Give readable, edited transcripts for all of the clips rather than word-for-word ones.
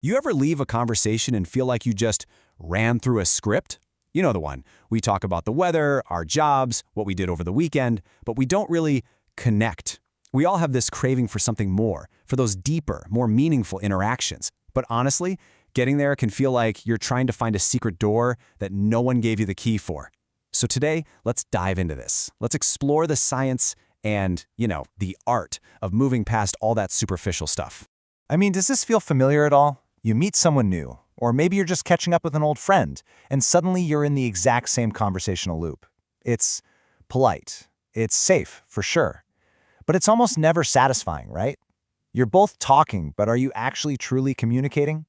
You ever leave a conversation and feel like you just ran through a script? You know the one. We talk about the weather, our jobs, what we did over the weekend, but we don't really connect. We all have this craving for something more, for those deeper, more meaningful interactions. But honestly, getting there can feel like you're trying to find a secret door that no one gave you the key for. So today, let's dive into this. Let's explore the science and, the art of moving past all that superficial stuff. I mean, does this feel familiar at all? You meet someone new, or maybe you're just catching up with an old friend, and suddenly you're in the exact same conversational loop. It's polite. It's safe, for sure. But it's almost never satisfying, right? You're both talking, but are you actually truly communicating?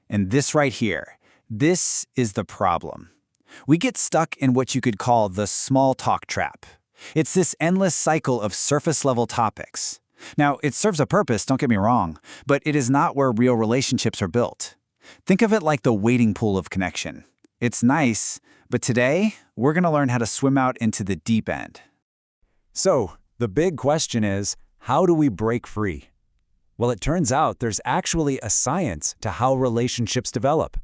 And this right here, this is the problem. We get stuck in what you could call the small talk trap. It's this endless cycle of surface-level topics. Now, it serves a purpose, don't get me wrong, but it is not where real relationships are built. Think of it like the wading pool of connection. It's nice, but today, we're going to learn how to swim out into the deep end. So, the big question is, how do we break free? Well, it turns out there's actually a science to how relationships develop.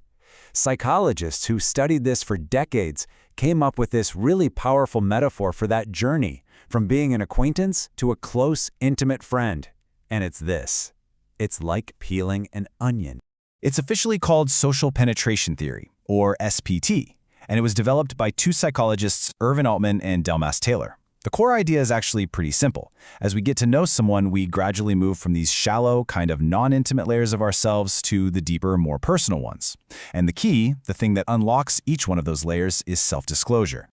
Psychologists who studied this for decades came up with this really powerful metaphor for that journey, from being an acquaintance to a close, intimate friend. And it's this. It's like peeling an onion. It's officially called social penetration theory, or SPT, and it was developed by two psychologists, Irvin Altman and Delmas Taylor. The core idea is actually pretty simple. As we get to know someone, we gradually move from these shallow, kind of non-intimate layers of ourselves to the deeper, more personal ones. And the key, the thing that unlocks each one of those layers, is self-disclosure.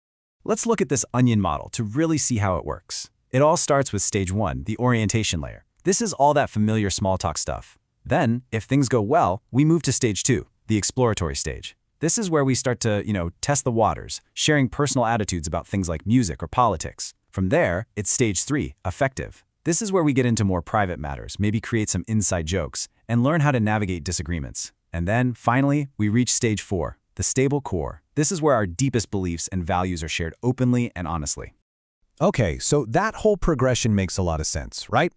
Let's look at this onion model to really see how it works. It all starts with stage 1, the orientation layer. This is all that familiar small talk stuff. Then, if things go well, we move to stage 2, the exploratory stage. This is where we start to, test the waters, sharing personal attitudes about things like music or politics. From there, it's stage 3, affective. This is where we get into more private matters, maybe create some inside jokes, and learn how to navigate disagreements. And then, finally, we reach stage 4, the stable core. This is where our deepest beliefs and values are shared openly and honestly. Okay, so that whole progression makes a lot of sense, right?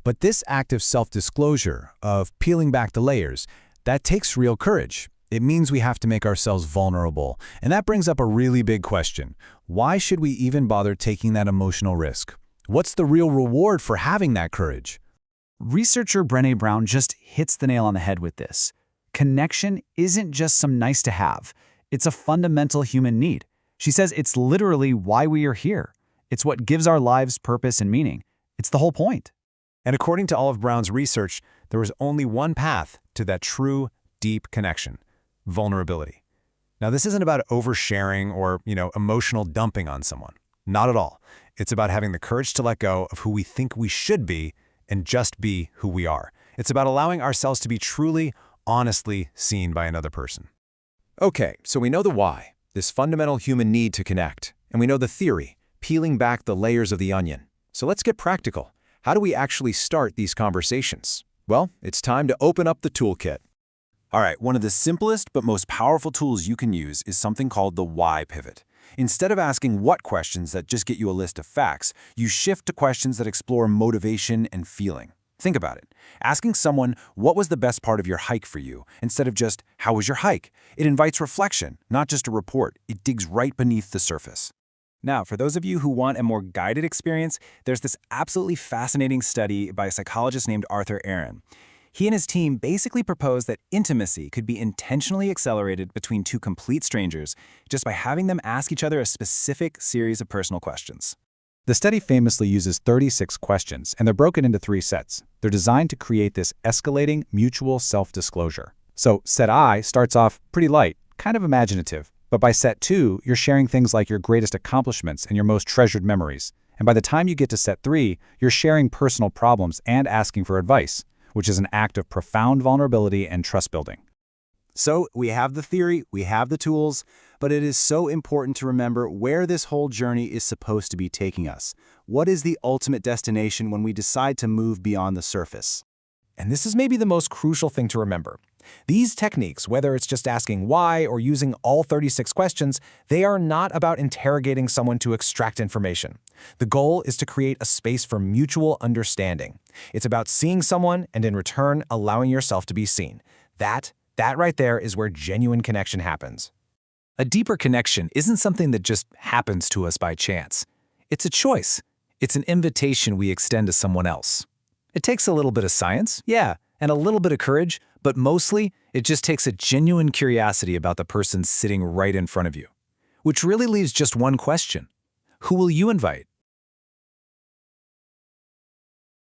But this act of self-disclosure, of peeling back the layers, that takes real courage. It means we have to make ourselves vulnerable. And that brings up a really big question. Why should we even bother taking that emotional risk? What's the real reward for having that courage? Researcher Brené Brown just hits the nail on the head with this. Connection isn't just some nice to have. It's a fundamental human need. She says it's literally why we are here. It's what gives our lives purpose and meaning. It's the whole point. And according to all of Brown's research, there was only one path to that true, deep connection: vulnerability. Now, this isn't about oversharing or, emotional dumping on someone. Not at all. It's about having the courage to let go of who we think we should be and just be who we are. It's about allowing ourselves to be truly, honestly seen by another person. Okay, so we know the why, this fundamental human need to connect, and we know the theory, peeling back the layers of the onion. So let's get practical. How do we actually start these conversations? Well, it's time to open up the toolkit. All right, one of the simplest but most powerful tools you can use is something called the why pivot. Instead of asking what questions that just get you a list of facts, you shift to questions that explore motivation and feeling. Think about it. Asking someone, what was the best part of your hike for you, instead of just, how was your hike? It invites reflection, not just a report. It digs right beneath the surface. Now, for those of you who want a more guided experience, there's this absolutely fascinating study by a psychologist named Arthur Aaron. He and his team basically proposed that intimacy could be intentionally accelerated between two complete strangers just by having them ask each other a specific series of personal questions. The study famously uses 36 questions, and they're broken into 3 sets. They're designed to create this escalating mutual self-disclosure. So set I starts off pretty light, kind of imaginative, but by set 2, you're sharing things like your greatest accomplishments and your most treasured memories. And by the time you get to set 3, you're sharing personal problems and asking for advice, which is an act of profound vulnerability and trust building. So we have the theory, we have the tools, but it is so important to remember where this whole journey is supposed to be taking us. What is the ultimate destination when we decide to move beyond the surface? And this is maybe the most crucial thing to remember. These techniques, whether it's just asking why or using all 36 questions, they are not about interrogating someone to extract information. The goal is to create a space for mutual understanding. It's about seeing someone and in return allowing yourself to be seen. That right there is where genuine connection happens. A deeper connection isn't something that just happens to us by chance. It's a choice. It's an invitation we extend to someone else. It takes a little bit of science, yeah, and a little bit of courage, but mostly it just takes a genuine curiosity about the person sitting right in front of you. Which really leaves just one question. Who will you invite?